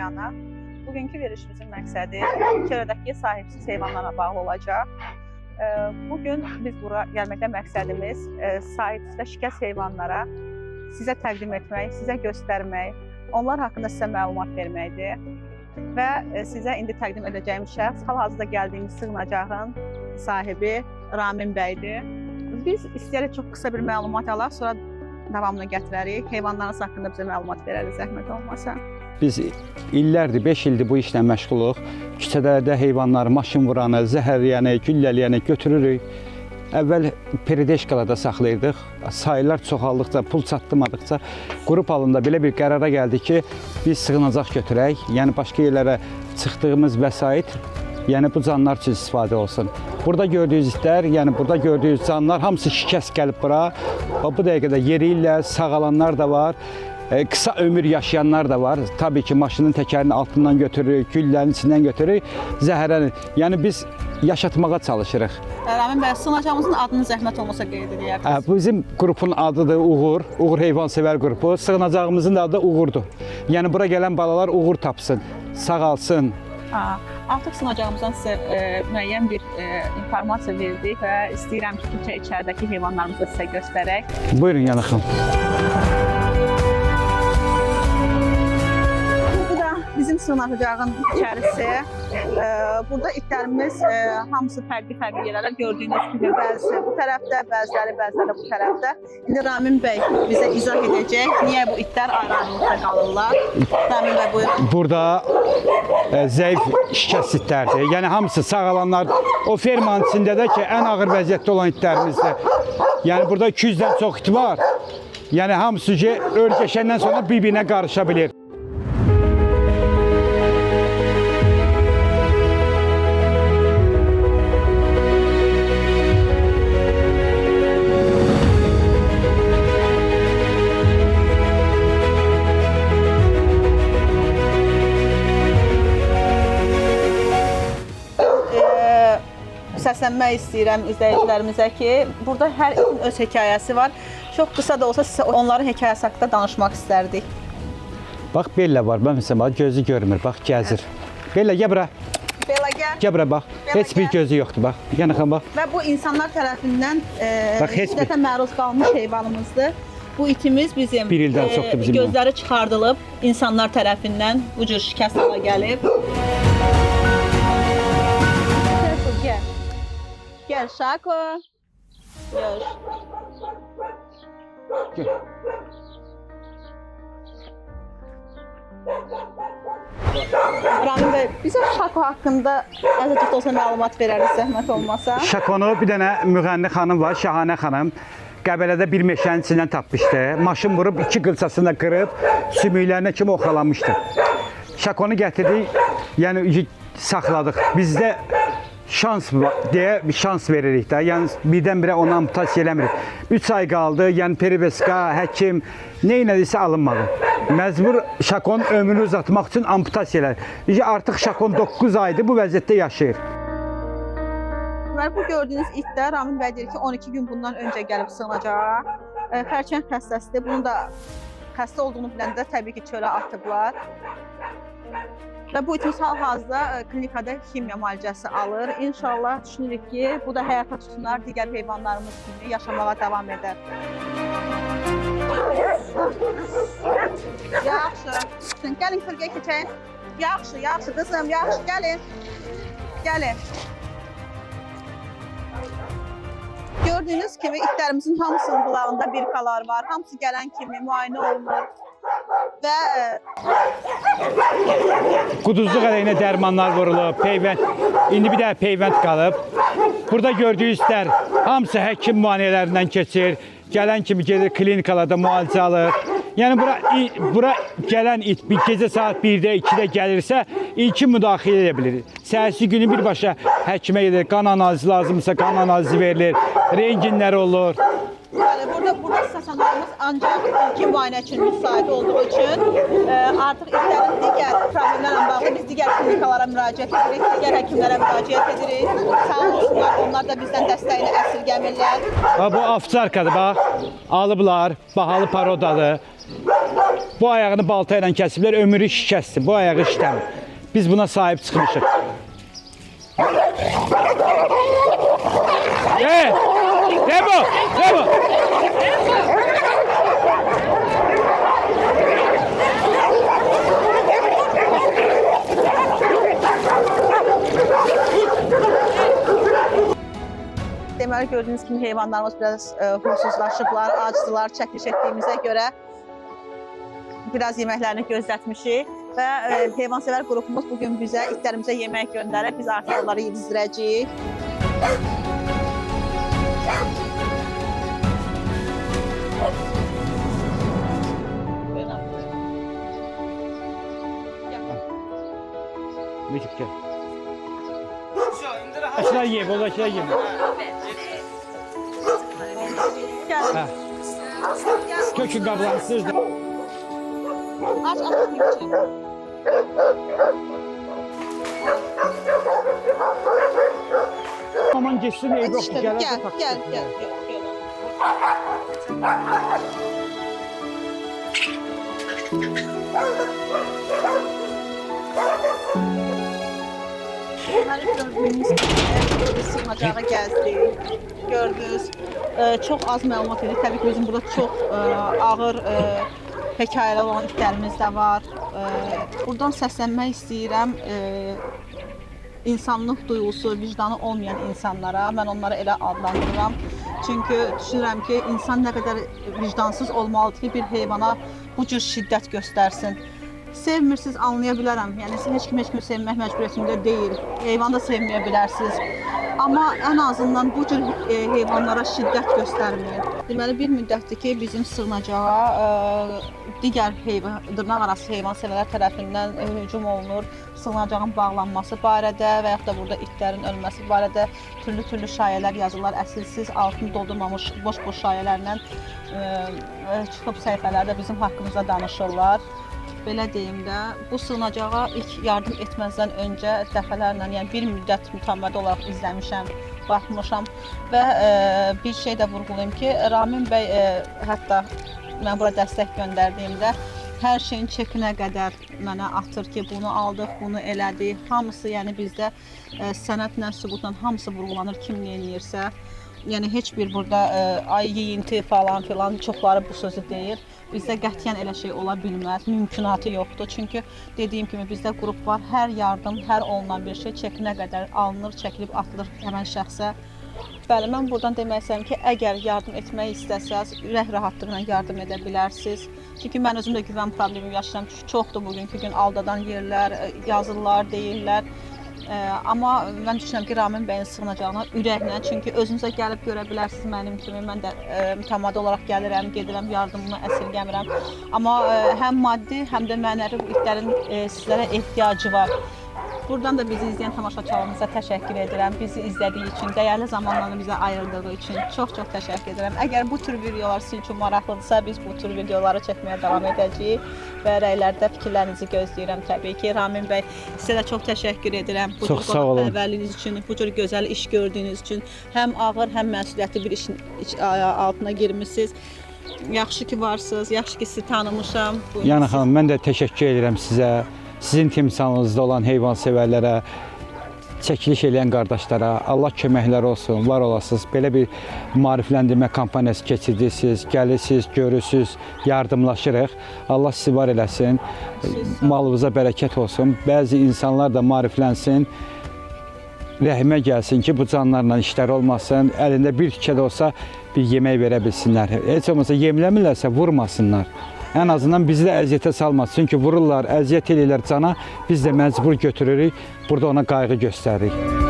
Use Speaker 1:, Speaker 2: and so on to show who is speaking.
Speaker 1: yana. Bugünkü verilişimizin məqsədi çevrədəki sahibsiz heyvanlara bağlı olacaq. Bugün biz bura gəlməkdə məqsədimiz sahibsiz və şikəst heyvanlara sizə təqdim etmək, sizə göstərmək, onlar haqqında sizə məlumat verməkdir. Və sizə indi təqdim edəcəyim şəxs hal-hazırda gəldiyimiz sığınacağın sahibi Ramin bəydir. Biz istəyərək çox qısa bir məlumat alaq, sonra davamını gətirərik. Heyvanlarınız haqqında bizə məlumat verərik, zəhmət olmasa.
Speaker 2: Biz illərdir, 5 ildir bu işlə məşğuluq. Küçələrdə heyvanları, maşın vuranı, zəhərləyəni, güllələyəni götürürük. Əvvəl perideşkalarda saxlayırdıq. Sayılar çoxaldıqca, pul çatdırmadıqca qrup halında belə bir qərara gəldik ki, biz sığınacaq götürək. Yəni başqa yerlərə çıxdığımız vəsait, yəni bu canlar üçün istifadə olsun. Burada gördüyünüz itlər, yəni burada gördüyünüz canlar hamısı şikəst gəlib bura. Bu dəqiqədə yeriyirlər, sağalanlar da var. Kısa ömür yaşayanlar da var. Tabii ki maşının təkərinin altından götürürük, güllərin içindən götürürük, zəhərlənir. Yəni biz yaşatmağa çalışırıq.
Speaker 1: Ramin bəy, sığınacağımızın adını zəhmət olmasa qeyd edək.
Speaker 2: Bizim qrupun adıdır Uğur, Uğur Heyvansevər qrupu. Sığınacağımızın da adı Uğurdur. Yəni bura gələn balalar uğur tapsın, sağalsın.
Speaker 1: Artıq sığınacağımızdan sizə müəyyən bir informasiya verdik və istəyirəm ki, içəridəki heyvanlarımızı sizə göstərək.
Speaker 2: Buyurun yanıqım.
Speaker 1: Bizim sığınacağın içərisi. Burada itlərimiz hamısı fərqli yerlərdə gördüyünüz kimi bəzisi bu tərəfdə, bəziləri bu tərəfdə. İndi Ramin bəy bizə izah edəcək, niyə bu itlər ayrı-ayrılıqda qalırlar. Ramin bəy buyurun.
Speaker 2: Burada zəif şikəst itlərdir. Yəni hamısı sağalanlar o fermanın içində də ki, ən ağır vəziyyətdə olan itlərimizdir. Yəni burada 200-dən çox it var. Yəni hamısı ki, örgəşəndən sonra bir-birinə qarışa bilir.
Speaker 1: Səslənmək istəyirəm izləyicilərimizə ki, burada hər itin öz hekayəsi var. Çox qısa da olsa sizə onların hekayəsi haqqında danışmaq istərdik.
Speaker 2: Bax, Bella var, məsələn, gözü görmür, bax, gəzir. Bella, gəl bura.
Speaker 1: Bella, gəl.
Speaker 2: Gəl bura, bax. Heç bir gözü yoxdur, bax. Yanıqam, bax.
Speaker 1: Və bu insanlar tərəfindən şiddətə məruz qalmış heyvanımızdır. Bu itimiz bizim
Speaker 2: bir ildən çoxdur bizim
Speaker 1: gözləri çıxardılıb, insanlar tərəfindən bu cür şikəst hala gəlib. Gel Şako. Yoş.
Speaker 2: Gel.
Speaker 1: Ramin bəy, bizə Şako haqqında azıcıq da olsa məlumat verərik, zəhmət olmasa.
Speaker 2: Şakonu bir dənə müğənni xanım var, Şahanə xanım. Qəbələdə bir meşənin içindən tapmışdı. Maşın vurub 2 qılçasını qırıb, sümüklərinə kimi oxalamışdı. Şakonu gətirdik, yəni saxladıq. Bizdə şans deyə bir şans veririk də. Yəni birdən-birə ona amputasiya eləmirik. 3 ay qaldı, yəni periveska, həkim nə elədirsə alınmadı. Məcbur Şakon ömrünü uzatmaq üçün amputasiya elədik. Artıq Şakon 9 aydır bu vəziyyətdə yaşayır.
Speaker 1: Bu gördüyünüz itlər Ramin bəy deyir ki, 12 gün bundan öncə gəlib sığınacağa. Xərçəng xəstəsidir. Bunun da xəstə olduğunu biləndə təbii ki, çölə atıblar. Və bu itimiz hal-hazırda klinikada kimya müalicəsi alır. İnşallah düşünürük ki, bu da həyata tutunar, digər heyvanlarımız kimi yaşamağa davam edər. Yaxşı. Gəlin kölgəyə keçək. Yaxşı qızım, yaxşı. Gəlin. Gördüyünüz kimi itlərimizin hamısının qulağında birkalar var. Hamısı gələn kimi müayinə olunur. Və
Speaker 2: quduzluq əleyhinə dərmanlar vurulub, peyvənd. İndi bir də peyvənd qalıb. Burada gördüyünüz itlər hamısı həkim müayinələrindən keçir. Gələn kimi gedir klinikalarda müalicə alır. Yəni bura gələn it bir gecə saat 1-də, 2-də gəlirsə ilkin müdaxilə edə bilir. Səhərsi günü birbaşa həkimə gedir. Qan analizi lazımsa qan analizi verilir. Renginlər olur.
Speaker 1: Burada stasionarımız ancaq ilkin müayinə üçün müsait olduğu üçün artıq itlərin digər problemlərlə bağlı biz digər klinikalara müraciət edirik, digər həkimlərə müraciət edirik. Sağ olsunlar, onlar da bizdən dəstəyini əsirgəmirlər.
Speaker 2: Bu ovçarkadır, bax. Alıblar, bahalı parodadır. Bu ayağını balta ilə kəsiblər, ömrü şikəstdir. Bu ayağı işləmir. Biz buna sahib çıxmışıq. Ne bu? Ne bu?
Speaker 1: Deməli gördüyünüz kimi heyvanlarımız biraz huysuzlaşıblar, acdılar, çəkiliş etdiyimizə görə biraz yeməklərini gözlətmişik və heyvansevər qrupumuz bugün bizə, itlərimizə yemək göndərib, biz artıq onları yedizdirəcəyik.
Speaker 2: Müzik gel. Aşağı yiyeyim, o da aşağı yiyeyim.
Speaker 1: Gəl.
Speaker 2: Kökün qablarını sırdı.
Speaker 1: Aç, aç.
Speaker 2: Aman geçsin ev yok.
Speaker 1: Gel, gel. Gördüğünüz gibi sığınacağı gəzdik, gördünüz. Çox az məlumat edik. Təbii ki, bizim burada çox ağır hekayələr olan itlərimiz də var. Buradan səslənmək istəyirəm. İnsanlıq duyğusu, vicdanı olmayan insanlara, mən onları elə adlandırıram. Çünki düşünürəm ki, insan nə qədər vicdansız olmalıdır ki, bir heyvana bu cür şiddət göstərsin. Sevmirsiniz, anlaya bilərəm. Yəni, heç kim sevmək məcburiyyətində deyil. Heyvan da sevməyə bilərsiniz. Amma ən azından bu cür heyvanlara şiddət göstərməyin. Deməli, bir müddətdir ki, bizim sığınacağa digər dırnaqarası heyvansevərlər tərəfindən hücum olunur. Sığınacağın bağlanması barədə və yaxud da burada itlərin ölməsi barədə türlü şayələr yazırlar. Əsilsiz, altını doldurmamış boş-boş şayələrlə çıxıb səhifələrdə bizim haqqımızda danışırlar. Belə deyim də, bu sığınacağa ilk yardım etməzdən öncə dəfələrlə, yəni bir müddət mütəmmədi olaraq izləmişəm, baxmışam və bir şey də vurğulayım ki, Ramin bəy hətta mən bura dəstək göndərdiyimdə hər şeyin çekinə qədər mənə atır ki, bunu aldıq, bunu elədik. Hamısı, yəni bizdə sənədlə, sübutla hamısı vurğulanır, kim nə eləyirsə. Yəni heç bir burada ay yeyinti falan filan çoxları bu sözü deyir. Bizdə qətiyyən elə şey ola bilməz, mümkünatı yoxdur. Çünki dediyim kimi bizdə qrup var, hər yardım, hər olunan bir şey çəkinə qədər alınır, çəkilib atılır həmən şəxsə. Bəli, mən buradan demək istəyirəm ki, əgər yardım etmək istəsəz, ürək rahatlıqla yardım edə bilərsiniz. Çünki mən özüm də güvən problemi yaşayıram. Çoxdur bugünkü gün aldadan yerlər, yazırlar, deyirlər. Amma mən düşünürəm ki, Ramin bəyin sığınacağına ürəklə, çünki özünüzə gəlib görə bilərsiniz mənim kimi. Mən də mütəmadi olaraq gəlirəm, gedirəm, yardımına əsirgəmirəm. Amma həm maddi, həm də mənəvi bu itlərin sizlərə ehtiyacı var. Buradan da bizi izləyən tamaşaçılarımıza təşəkkür edirəm. Bizi izlədiyi üçün, dəyərli zamanlarını bizə ayırdığı üçün çox-çox təşəkkür edirəm. Əgər bu tür videolar sizin üçün maraqlıdırsa, biz bu tür videoları çəkməyə davam edəcəyik və rəylərdə fikirlərinizi gözləyirəm təbii ki. Ramin bəy, sizə də çox təşəkkür edirəm.
Speaker 2: Çox sağ olun.
Speaker 1: Qonaqpərvərliyiniz üçün, bu cür gözəl iş gördüyünüz üçün, həm ağır, həm məsuliyyətli bir işin altına girmisiniz. Yaxşı ki varsınız, yaxşı ki sizi tanımışam.
Speaker 2: Yəni xanım, mən də təşəkkür edirəm sizə. Sizin timsalınızda olan heyvansevərlərə, çəkiliş edən qardaşlara Allah köməkləri olsun, var olasınız. Belə bir maarifləndirmə kampaniyası keçirdirsiniz, gəlirsiniz, görürsünüz, yardımlaşırıq. Allah sizi var eləsin, malınıza bərəkət olsun. Bəzi insanlar da maariflənsin, rəhmə gəlsin ki, bu canlarla işləri olmasın, əlində bir tikə də olsa bir yemək verə bilsinlər. Heç olmasa yemləmirlərsə vurmasınlar. Ən azından bizi də əziyyətə salmaz. Çünki vururlar, əziyyət edirlər cana, biz də məcbur götürürük, burada ona qayğı göstəririk.